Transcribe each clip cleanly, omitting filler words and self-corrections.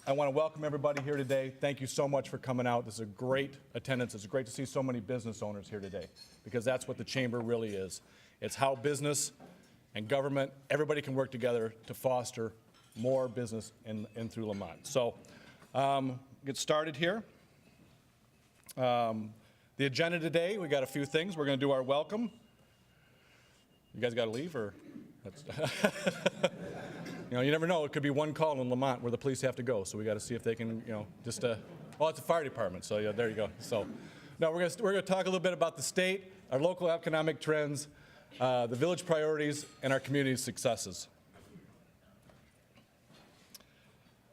I want to welcome everybody here today. Thank you so much for coming out. This is a great attendance. It's great to see so many business owners here today, because that's what the Chamber really is. It's how business and government, everybody can work together to foster more business in through Lemont. So get started here. The agenda today, we got a few things. We're going to do our welcome. You guys got to leave, or? You know, you never know. It could be one call in Lemont where the police have to go. So we got to see if they can, you know, just. Well, it's a fire department, so yeah, there you go. So, now we're going to talk a little bit about the state, our local economic trends, the village priorities, and our community successes.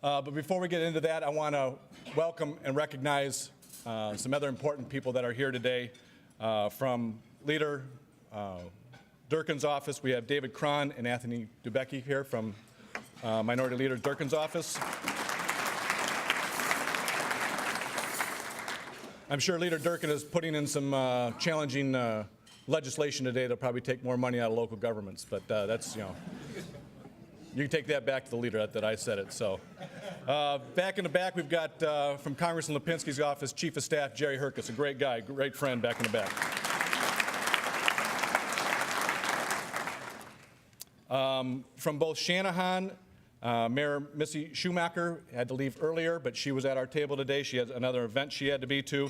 But before we get into that, I want to welcome and recognize some other important people that are here today. From Leader Durkin's office, we have David Cron and Anthony Dubecki here from Minority Leader Durkin's office. I'm sure Leader Durkin is putting in some challenging legislation today that'll probably take more money out of local governments, but that's, you know, you can take that back to the leader that I said it. So back in the back, we've got from Congressman Lipinski's office, Chief of Staff Jerry Herkus, a great guy, great friend back in the back. From both Shanahan, Mayor Missy Schumacher had to leave earlier, but she was at our table today. She has another event she had to be to.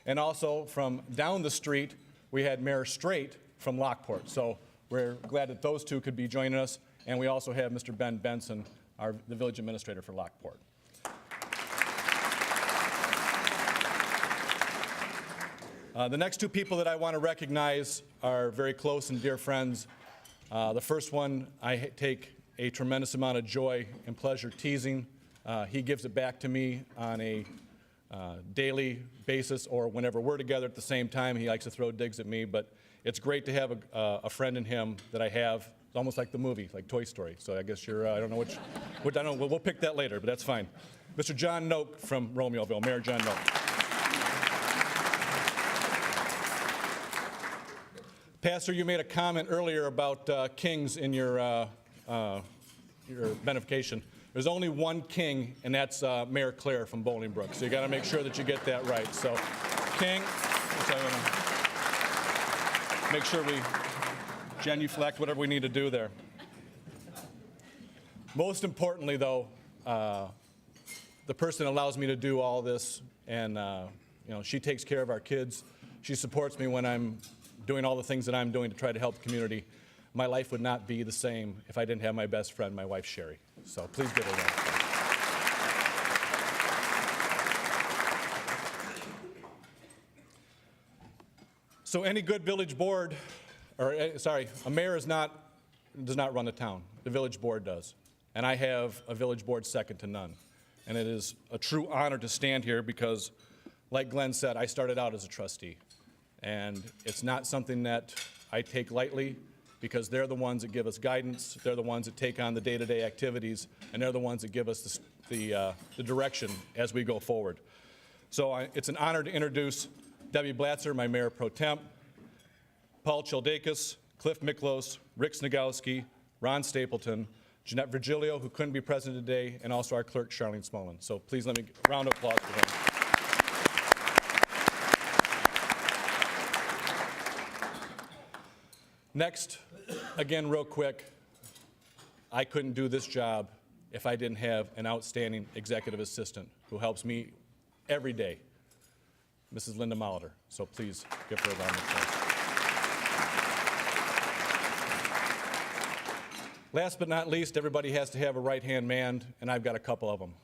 And also from down the street, we had Mayor Straight from Lockport. So we're glad that those two could be joining us. And we also have Mr. Ben Benson, the village administrator for Lockport. The next two people that I want to recognize are very close and dear friends. The first one, I take a tremendous amount of joy and pleasure teasing. He gives it back to me on a daily basis, or whenever we're together at the same time. He likes to throw digs at me, but it's great to have a friend in him that I have. It's almost like the movie, like Toy Story. So I guess you're, I don't know which I don't know, we'll pick that later, but that's fine. Mr. John Noak from Romeoville, Mayor John Noak. Pastor, you made a comment earlier about kings in your benefication. There's only one king, and that's Mayor Claire from Bolingbrook. So you got to make sure that you get that right. So, King, make sure we genuflect whatever we need to do there. Most importantly, though, the person that allows me to do all this, and you know, she takes care of our kids. She supports me when I'm doing all the things that I'm doing to try to help the community. My life would not be the same if I didn't have my best friend, my wife, Sherry. So please give her a round. So any good village board, or sorry, a mayor does not run the town. The village board does. And I have a village board second to none. And it is a true honor to stand here because, like Glenn said, I started out as a trustee. And it's not something that I take lightly, because they're the ones that give us guidance, they're the ones that take on the day-to-day activities, and they're the ones that give us the direction as we go forward. So it's an honor to introduce Debbie Blatzer, my Mayor Pro Temp, Paul Childakis, Cliff Miklos, Rick Snagowski, Ron Stapleton, Jeanette Virgilio, who couldn't be present today, and also our clerk, Charlene Smolin. So please let me round of applause for them. Next, again, real quick, I couldn't do this job if I didn't have an outstanding executive assistant who helps me every day, Mrs. Linda Molitor. So please give her a round of applause. Last but not least, everybody has to have a right-hand man, and I've got a couple of them.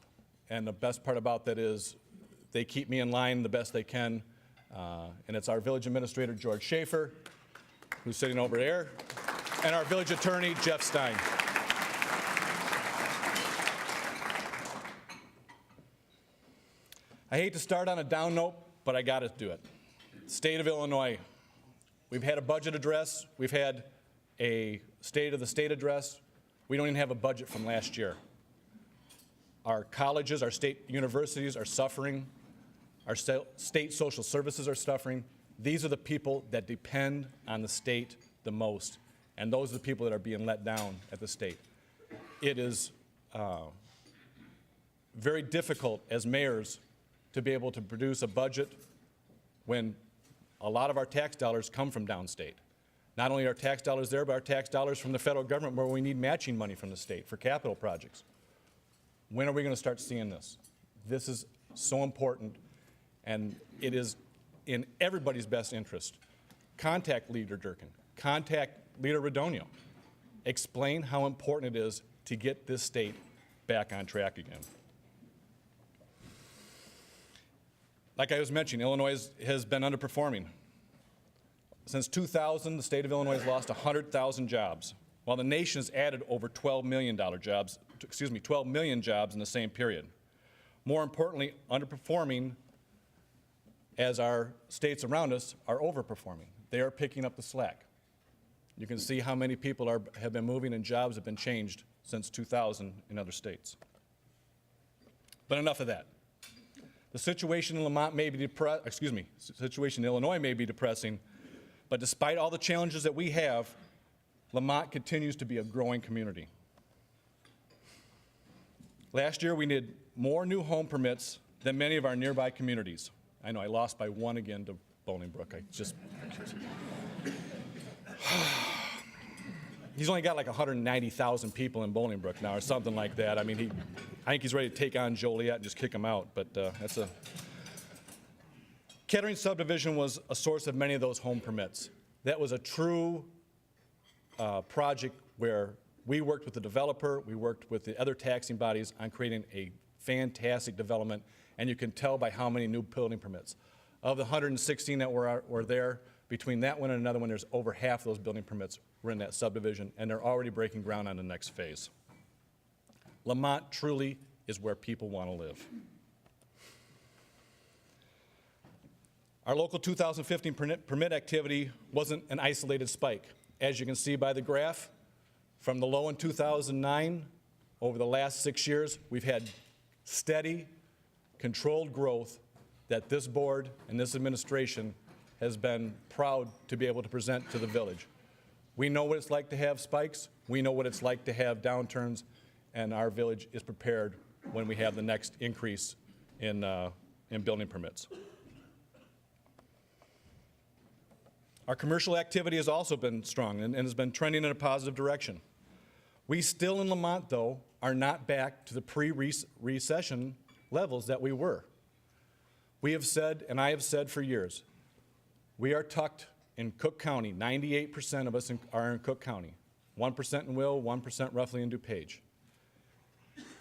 And the best part about that is they keep me in line the best they can. And it's our village administrator, George Schaefer, who's sitting over there, and our village attorney, Jeff Stein. I hate to start on a down note, but I got to do it. State of Illinois. We've had a budget address. We've had a State of the State address. We don't even have a budget from last year. Our colleges, our state universities are suffering. Our state social services are suffering. These are the people that depend on the state the most, and those are the people that are being let down at the state. It is very difficult as mayors to be able to produce a budget when a lot of our tax dollars come from downstate. Not only our tax dollars there, but our tax dollars from the federal government where we need matching money from the state for capital projects. When are we going to start seeing this? This is so important, and it is in everybody's best interest. Contact Leader Durkin, contact Leader Redonio. Explain how important it is to get this state back on track again. Like I was mentioning, Illinois has been underperforming. Since 2000, the state of Illinois has lost 100,000 jobs, while the nation has added over $12 million jobs in the same period. More importantly, underperforming as our states around us are overperforming. They are picking up the slack. You can see how many people have been moving and jobs have been changed since 2000 in other states. But enough of that. The situation in Lemont may be situation in Illinois may be depressing, but despite all the challenges that we have, Lemont continues to be a growing community. Last year, we needed more new home permits than many of our nearby communities. I know I lost by one again to Bolingbrook. He's only got like 190,000 people in Bolingbrook now, or something like that. I mean, I think he's ready to take on Joliet and just kick him out. But that's a Kettering subdivision was a source of many of those home permits. That was a true project where we worked with the developer, we worked with the other taxing bodies on creating a fantastic development, and you can tell by how many new building permits. Of the 116 that were there, between that one and another one, there's over half of those building permits were in that subdivision, and they're already breaking ground on the next phase. Lemont truly is where people want to live. Our local 2015 permit activity wasn't an isolated spike. As you can see by the graph, from the low in 2009, over the last 6 years, we've had steady, controlled growth that this board and this administration has been proud to be able to present to the village. We know what it's like to have spikes, we know what it's like to have downturns, and our village is prepared when we have the next increase in building permits. Our commercial activity has also been strong and has been trending in a positive direction. We still in Lemont, though, are not back to the pre-recession levels that we were. We have said, and I have said for years, we are tucked in Cook County. 98% of us are in Cook County. 1% in Will, 1% roughly in DuPage.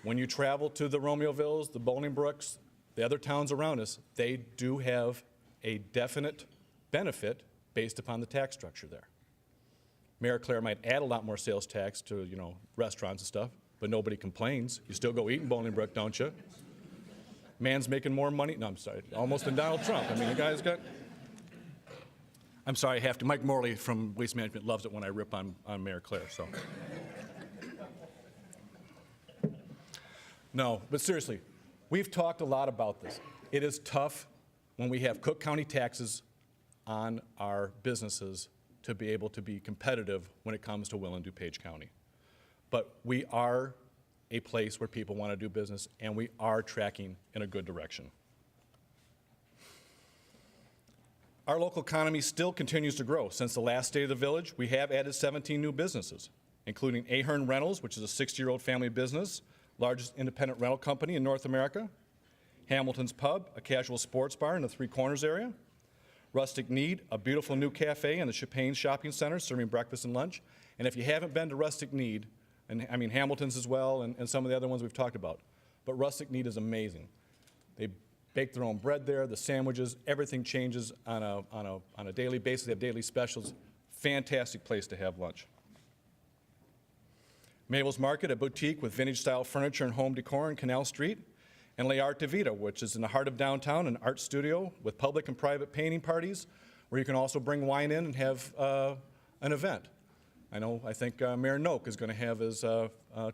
When you travel to the Romeovilles, the Bolingbrookes, the other towns around us, they do have a definite benefit based upon the tax structure there. Mayor Claire might add a lot more sales tax to, restaurants and stuff, but nobody complains. You still go eat in Bolingbrook, don't you? Man's making more money. No, I'm sorry. Almost than Donald Trump. I mean, you guys got... I'm sorry, I have to. Mike Morley from Waste Management loves it when I rip on Mayor Claire, so. No, but seriously, we've talked a lot about this. It is tough when we have Cook County taxes on our businesses to be able to be competitive when it comes to Will and DuPage County. But we are a place where people want to do business, and we are tracking in a good direction. Our local economy still continues to grow. Since the last State of the Village, we have added 17 new businesses, including Ahern Rentals, which is a 60-year-old family business, largest independent rental company in North America, Hamilton's Pub, a casual sports bar in the Three Corners area, Rustic Need, a beautiful new cafe in the Chapin Shopping Center serving breakfast and lunch. And if you haven't been to Rustic Need, and I mean Hamilton's as well, and some of the other ones we've talked about, but Rustic Need is amazing. They bake their own bread there, the sandwiches, everything changes on a daily basis. They have daily specials. Fantastic place to have lunch. Mabel's Market, a boutique with vintage-style furniture and home decor on Canal Street. And L'Art de Vida, which is in the heart of downtown, an art studio with public and private painting parties, where you can also bring wine in and have an event. I think Mayor Noak is going to have his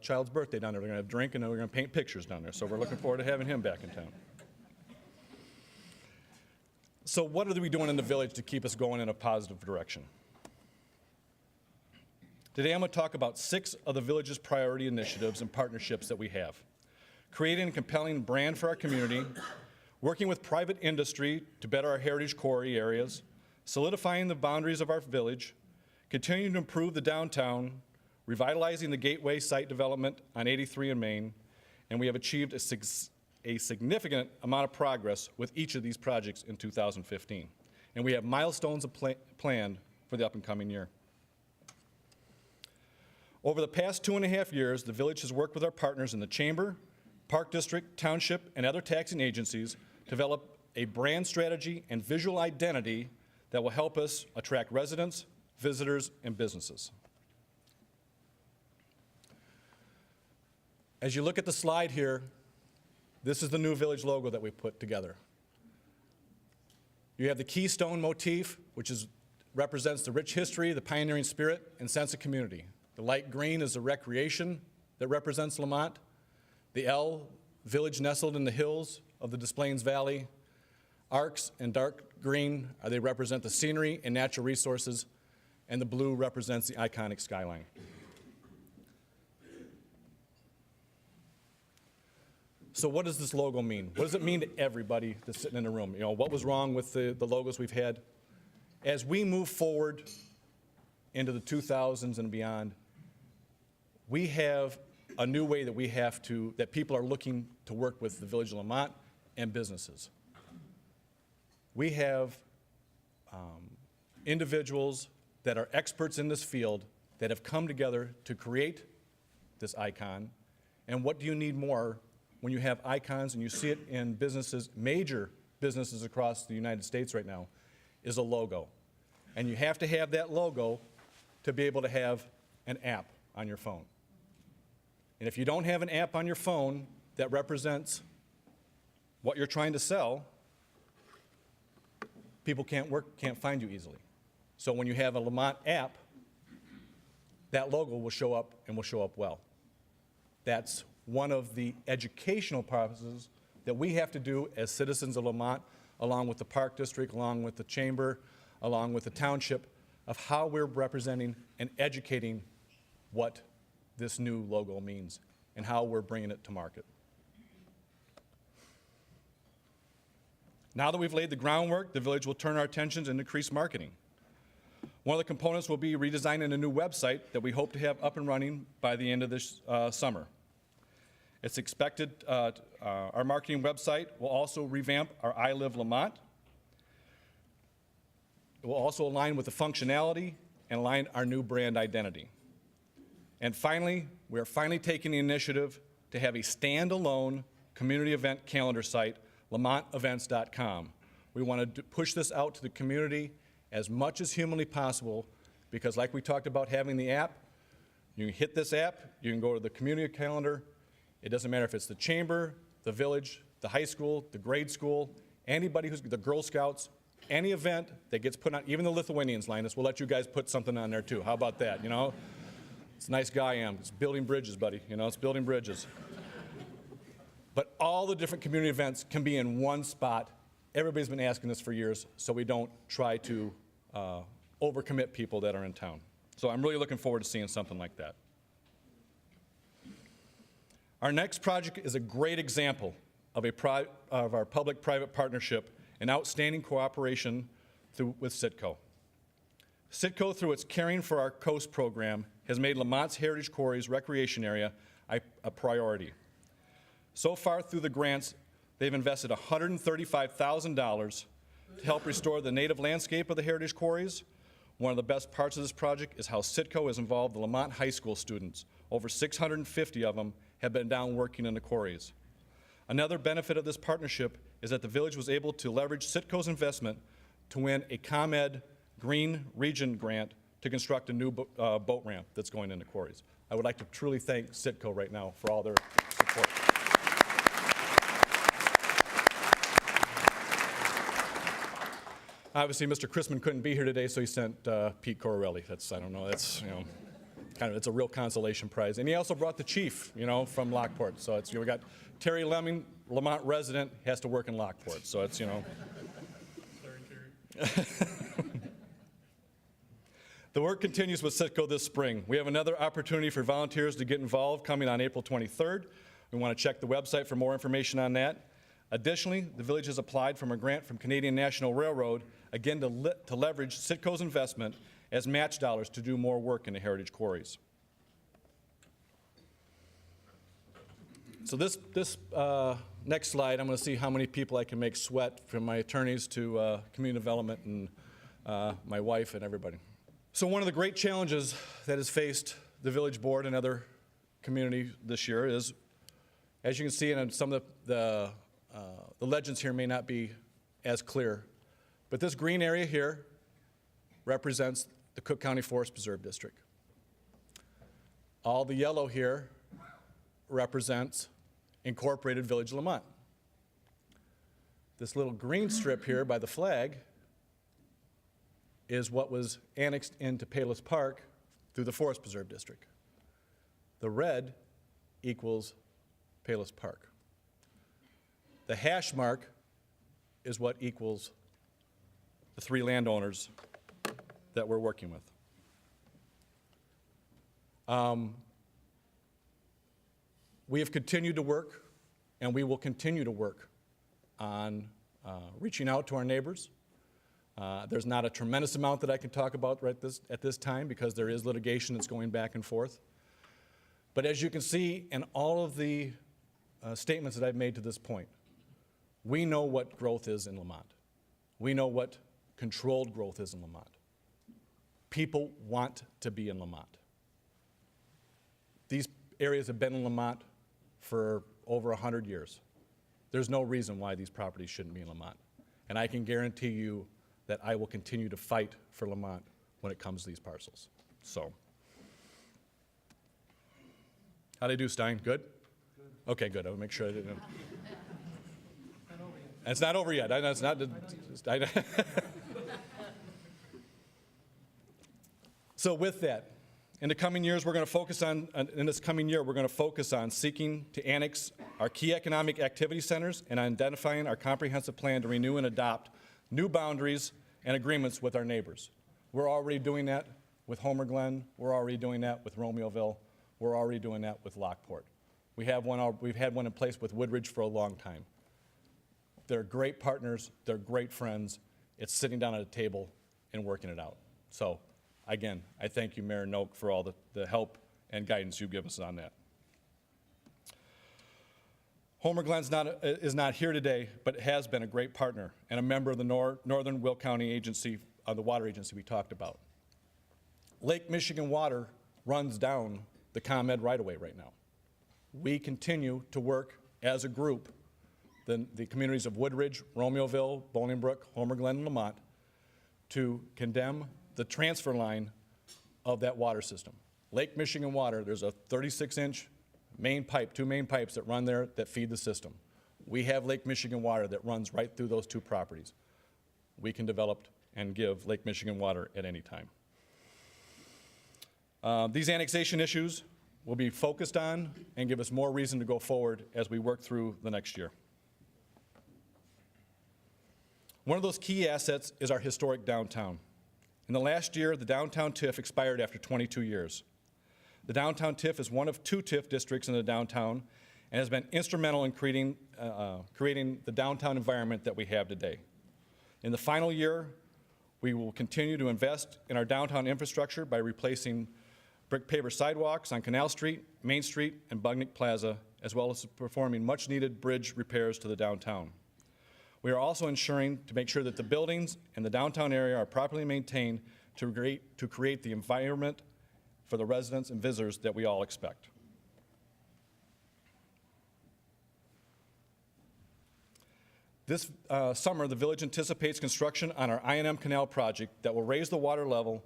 child's birthday down there. They're going to have a drink, and then we're going to paint pictures down there. So we're looking forward to having him back in town. So what are we doing in the village to keep us going in a positive direction? Today I'm going to talk about 6 of the village's priority initiatives and partnerships that we have. creating a compelling brand for our community, working with private industry to better our heritage quarry areas, solidifying the boundaries of our village, continuing to improve the downtown, revitalizing the Gateway site development on 83 in Main, and we have achieved a significant amount of progress with each of these projects in 2015. And we have milestones planned for the up and coming year. Over the past 2.5 years, the village has worked with our partners in the Chamber, Park District, Township, and other taxing agencies to develop a brand strategy and visual identity that will help us attract residents, visitors, and businesses. As you look at the slide here, this is the new village logo that we put together. You have the keystone motif, which represents the rich history, the pioneering spirit, and sense of community. The light green is the recreation that represents Lemont. The L, village nestled in the hills of the Des Plaines Valley. Arcs and dark green, they represent the scenery and natural resources, and the blue represents the iconic skyline. So what does this logo mean? What does it mean to everybody that's sitting in the room? You know, what was wrong with the logos we've had? As we move forward into the 2000s and beyond, we have a new way that people are looking to work with the Village of Lemont and businesses. We have individuals that are experts in this field that have come together to create this icon. And what do you need more when you have icons and you see it in businesses, major businesses across the United States right now, is a logo. And you have to have that logo to be able to have an app on your phone. And if you don't have an app on your phone that represents what you're trying to sell, people can't find you easily. So when you have a Lemont app, that logo will show up and will show up well. That's one of the educational processes that we have to do as citizens of Lemont, along with the Park District, along with the Chamber, along with the Township, of how we're representing and educating what this new logo means and how we're bringing it to market. Now that we've laid the groundwork, the village will turn our attentions and increase marketing. One of the components will be redesigning a new website that we hope to have up and running by the end of this summer. It's expected our marketing website will also revamp our I Live Lemont. It will also align with the functionality and align our new brand identity. And finally, we are finally taking the initiative to have a standalone community event calendar site, LemontEvents.com. We want to push this out to the community as much as humanly possible, because like we talked about having the app, you can hit this app, you can go to the community calendar. It doesn't matter if it's the Chamber, the village, the high school, the grade school, anybody who's the Girl Scouts, any event that gets put on, even the Lithuanians, Linus, we'll let you guys put something on there too. How about that, you know? It's a nice guy I am. It's building bridges, buddy. You know, it's building bridges. But all the different community events can be in one spot. Everybody's been asking this for years, so we don't try to overcommit people that are in town. So I'm really looking forward to seeing something like that. Our next project is a great example of our public-private partnership and outstanding cooperation with Citco. Citco, through its Caring for Our Coast program, has made Lemont's Heritage Quarries recreation area a priority. So far through the grants, they've invested $135,000 to help restore the native landscape of the Heritage Quarries. One of the best parts of this project is how Citco has involved the Lemont High School students. Over 650 of them have been down working in the quarries. Another benefit of this partnership is that the village was able to leverage Citco's investment to win a ComEd Green Region grant to construct a new boat ramp that's going into quarries. I would like to truly thank Citco right now for all their support. Obviously, Mr. Chrisman couldn't be here today, so he sent Pete Correlli. That's, I don't know, that's, you know, kind of, it's a real consolation prize. And he also brought the chief, you know, from Lockport. So it's, you know, we got Terry Lemming, Lemont resident, has to work in Lockport. So it's, you know. Sorry, Terry. The work continues with Citco this spring. We have another opportunity for volunteers to get involved coming on April 23rd. We want to check the website for more information on that. Additionally, the village has applied for a grant from Canadian National Railroad, again to leverage Citco's investment as match dollars to do more work in the heritage quarries. So this next slide, I'm going to see how many people I can make sweat, from my attorneys to community development and my wife and everybody. So one of the great challenges that has faced the village board and other community this year is, as you can see, and some of the legends here may not be as clear, but this green area here represents the Cook County Forest Preserve District. All the yellow here represents incorporated Village Lemont. This little green strip here by the flag is what was annexed into Payless Park through the Forest Preserve District. The red equals Payless Park. The hash mark is what equals the 3 landowners that we're working with. We have continued to work, and we will continue to work on reaching out to our neighbors. There's not a tremendous amount that I can talk about at this time, because there is litigation that's going back and forth. But as you can see in all of the statements that I've made to this point, we know what growth is in Lemont. We know what controlled growth is in Lemont. People want to be in Lemont. These areas have been in Lemont for over 100 years. There's no reason why these properties shouldn't be in Lemont. And I can guarantee you that I will continue to fight for Lemont when it comes to these parcels. So, how'd I do, Stein? Good? Good. Okay, good. I'll make sure I didn't. It's not over yet. It's not. So with that, in the coming years, we're going to focus on, seeking to annex our key economic activity centers and identifying our comprehensive plan to renew and adopt new boundaries and agreements with our neighbors. We're already doing that with Homer Glen. We're already doing that with Romeoville. We're already doing that with Lockport. We've had one in place with Woodridge for a long time. They're great partners. They're great friends. It's sitting down at a table and working it out. So, again, I thank you, Mayor Noak, for all the help and guidance you give us on that. Homer Glen is not here today, but has been a great partner and a member of the Northern Will County Agency, the water agency we talked about. Lake Michigan water runs down the ComEd right-of-way right now. We continue to work as a group, the communities of Woodridge, Romeoville, Bolingbrook, Homer Glen, and Lemont, to condemn the transfer line of that water system. Lake Michigan water, there's a 36-inch main pipe, 2 main pipes that run there that feed the system. We have Lake Michigan water that runs right through those 2 properties. We can develop and give Lake Michigan water at any time. These annexation issues will be focused on and give us more reason to go forward as we work through the next year. One of those key assets is our historic downtown. In the last year, the downtown TIF expired after 22 years. The downtown TIF is one of 2 TIF districts in the downtown and has been instrumental in creating the downtown environment that we have today. In the final year, we will continue to invest in our downtown infrastructure by replacing brick paver sidewalks on Canal Street, Main Street, and Bugnick Plaza, as well as performing much-needed bridge repairs to the downtown. We are also ensuring to make sure that the buildings in the downtown area are properly maintained to create the environment for the residents and visitors that we all expect. This summer, the village anticipates construction on our I&M Canal project that will raise the water level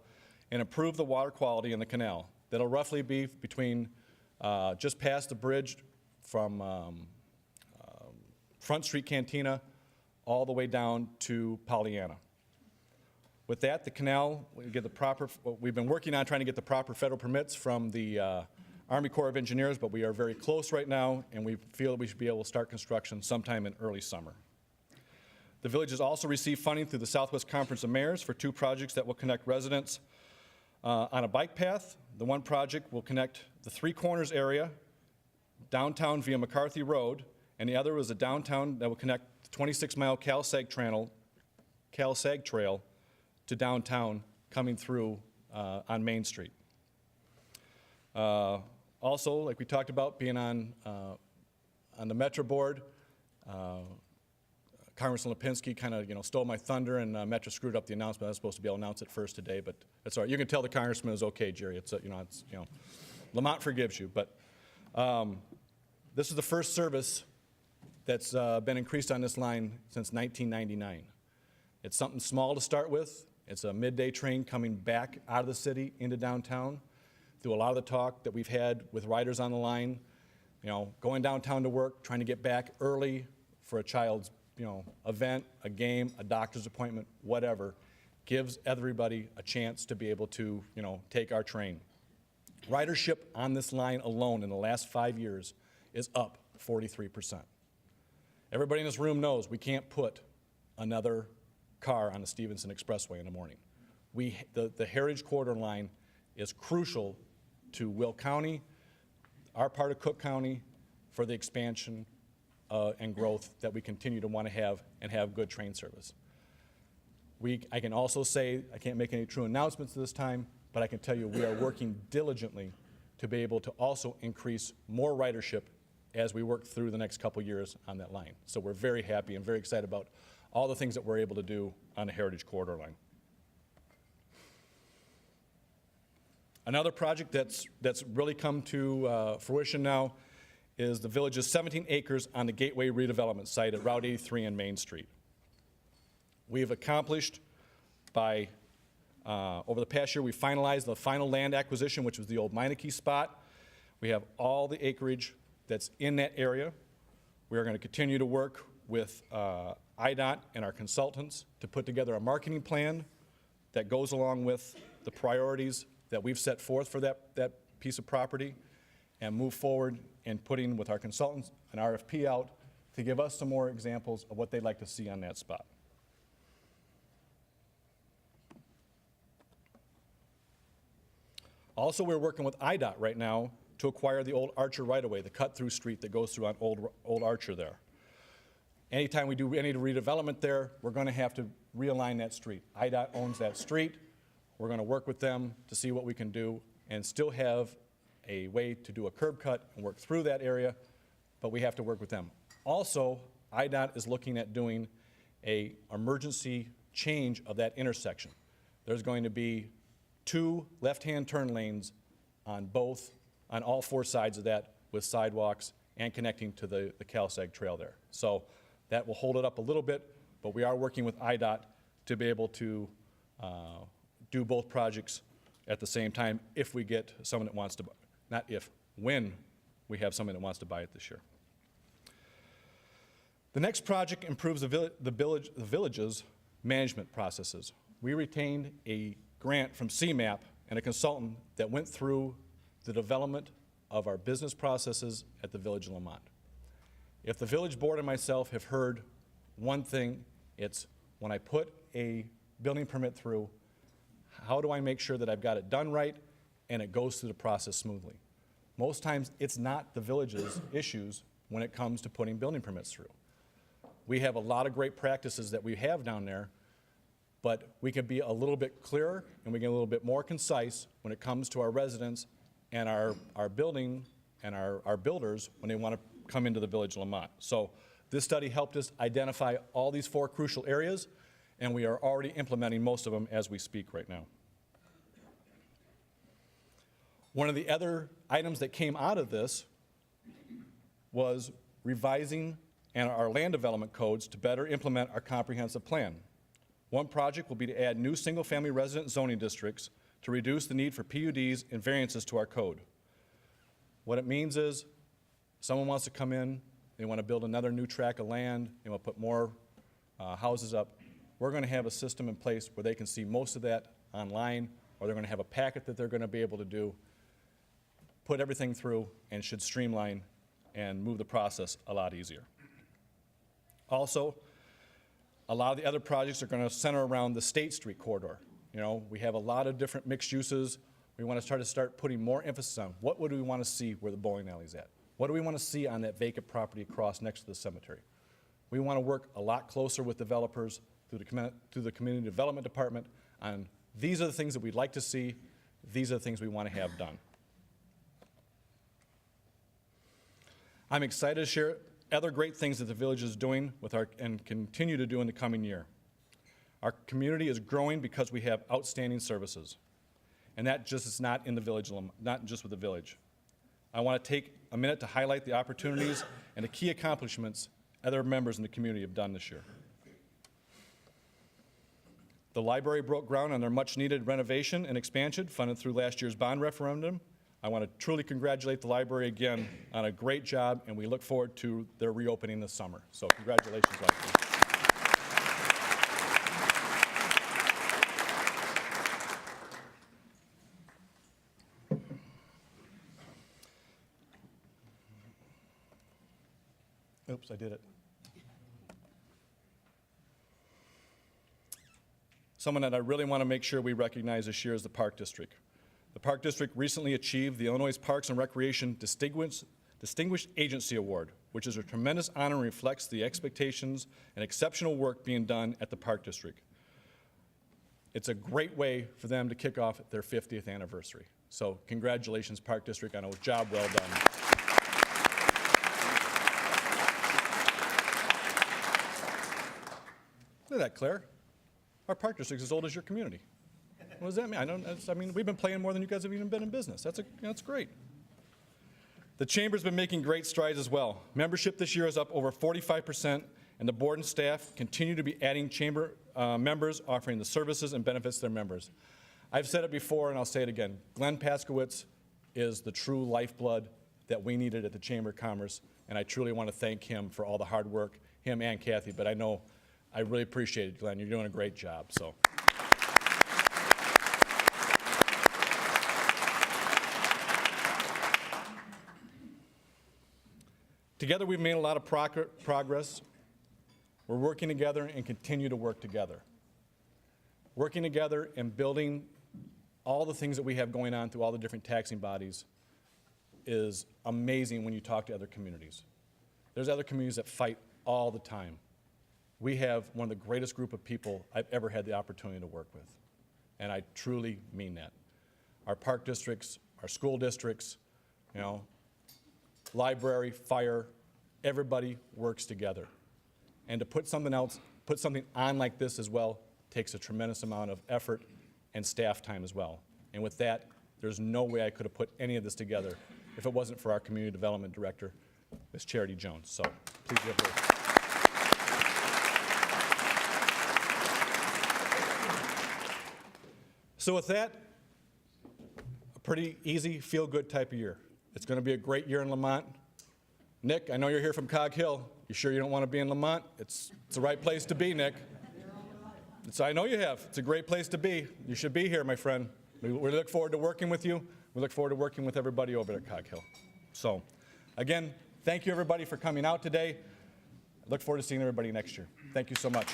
and improve the water quality in the canal. That'll roughly be between just past the bridge from Front Street Cantina all the way down to Pollyanna. With that, the canal, we've been working on trying to get the proper federal permits from the Army Corps of Engineers, but we are very close right now, and we feel we should be able to start construction sometime in early summer. The village has also received funding through the Southwest Conference of Mayors for 2 projects that will connect residents on a bike path. The one project will connect the 3 Corners area downtown via McCarthy Road, and the other is a downtown that will connect the 26-mile Cal-Sag Trail to downtown coming through on Main Street. Also, like we talked about, being on the Metro board, Congressman Lipinski kind of, stole my thunder, and Metro screwed up the announcement. I was supposed to be able to announce it first today, but that's all right. You can tell the congressman is okay, Jerry. It's Lemont forgives you. But this is the first service that's been increased on this line since 1999. It's something small to start with. It's a midday train coming back out of the city into downtown. Through a lot of the talk that we've had with riders on the line, going downtown to work, trying to get back early for a child's event, a game, a doctor's appointment, whatever, gives everybody a chance to be able to, take our train. Ridership on this line alone in the last 5 years is up 43%. Everybody in this room knows we can't put another car on the Stevenson Expressway in the morning. The Heritage Corridor line is crucial to Will County, our part of Cook County, for the expansion and growth that we continue to want to have and have good train service. I can also say, I can't make any true announcements this time, but I can tell you we are working diligently to be able to also increase more ridership as we work through the next couple years on that line. So we're very happy and very excited about all the things that we're able to do on the Heritage Corridor line. Another project that's really come to fruition now is the village's 17 acres on the Gateway redevelopment site at Route 83 and Main Street. We have accomplished by, over the past year, we finalized the final land acquisition, which was the old Meineke spot. We have all the acreage that's in that area. We are going to continue to work with IDOT and our consultants to put together a marketing plan that goes along with the priorities that we've set forth for that piece of property, and move forward in putting with our consultants an RFP out to give us some more examples of what they'd like to see on that spot. Also, we're working with IDOT right now to acquire the old Archer right-of-way, the cut-through street that goes through on old Archer there. Anytime we do any redevelopment there, we're going to have to realign that street. IDOT owns that street. We're going to work with them to see what we can do and still have a way to do a curb cut and work through that area, but we have to work with them. Also, IDOT is looking at doing an emergency change of that intersection. There's going to be 2 left-hand turn lanes on all 4 sides of that, with sidewalks and connecting to the Cal-Sag Trail there. So that will hold it up a little bit, but we are working with IDOT to be able to do both projects at the same time if we get someone that wants to buy. Not if, when we have someone that wants to buy it this year. The next project improves the village's management processes. We retained a grant from CMAP and a consultant that went through the development of our business processes at the Village of Lemont. If the village board and myself have heard one thing, it's when I put a building permit through, how do I make sure that I've got it done right and it goes through the process smoothly? Most times, it's not the village's issues when it comes to putting building permits through. We have a lot of great practices that we have down there, but we can be a little bit clearer and we get a little bit more concise when it comes to our residents and our building and our builders when they want to come into the Village of Lemont. So this study helped us identify all these 4 crucial areas, and we are already implementing most of them as we speak right now. One of the other items that came out of this was revising our land development codes to better implement our comprehensive plan. One project will be to add new single-family resident zoning districts to reduce the need for PUDs and variances to our code. What it means is, someone wants to come in, they want to build another new tract of land, they want to put more houses up, we're going to have a system in place where they can see most of that online, or they're going to have a packet that they're going to be able to do, put everything through, and should streamline and move the process a lot easier. Also, a lot of the other projects are going to center around the State Street corridor. We have a lot of different mixed uses. We want to start putting more emphasis on what would we want to see where the bowling alley's at? What do we want to see on that vacant property across next to the cemetery? We want to work a lot closer with developers through the Community Development Department on these are the things that we'd like to see, these are the things we want to have done. I'm excited to share other great things that the village is doing and continue to do in the coming year. Our community is growing because we have outstanding services. And that just is not in the village, not just with the village. I want to take a minute to highlight the opportunities and the key accomplishments other members in the community have done this year. The library broke ground on their much-needed renovation and expansion funded through last year's bond referendum. I want to truly congratulate the library again on a great job, and we look forward to their reopening this summer. So congratulations, library. Oops, I did it. Someone that I really want to make sure we recognize this year is the Park District. The Park District recently achieved the Illinois Parks and Recreation Distinguished Agency Award, which is a tremendous honor and reflects the expectations and exceptional work being done at the Park District. It's a great way for them to kick off their 50th anniversary. So congratulations, Park District, on a job well done. Look at that, Claire. Our Park District is as old as your community. What does that mean? I mean, we've been playing more than you guys have even been in business. That's great. The Chamber's been making great strides as well. Membership this year is up over 45%, and the board and staff continue to be adding Chamber members, offering the services and benefits to their members. I've said it before, and I'll say it again. Glenn Paskowitz is the true lifeblood that we needed at the Chamber of Commerce, and I truly want to thank him for all the hard work, him and Kathy, but I really appreciate it, Glenn. You're doing a great job. So. Together, we've made a lot of progress. We're working together and continue to work together. Working together and building all the things that we have going on through all the different taxing bodies is amazing when you talk to other communities. There's other communities that fight all the time. We have one of the greatest group of people I've ever had the opportunity to work with, and I truly mean that. Our park districts, our school districts, library, fire, everybody works together. And to put something on like this as well takes a tremendous amount of effort and staff time as well. And with that, there's no way I could have put any of this together if it wasn't for our community development director, Ms. Charity Jones. So please give her. So with that, a pretty easy, feel-good type of year. It's going to be a great year in Lemont. Nick, I know you're here from Cog Hill. You sure you don't want to be in Lemont? It's the right place to be, Nick. I know you have. It's a great place to be. You should be here, my friend. We look forward to working with you. We look forward to working with everybody over at Cog Hill. So, again, thank you, everybody, for coming out today. I look forward to seeing everybody next year. Thank you so much.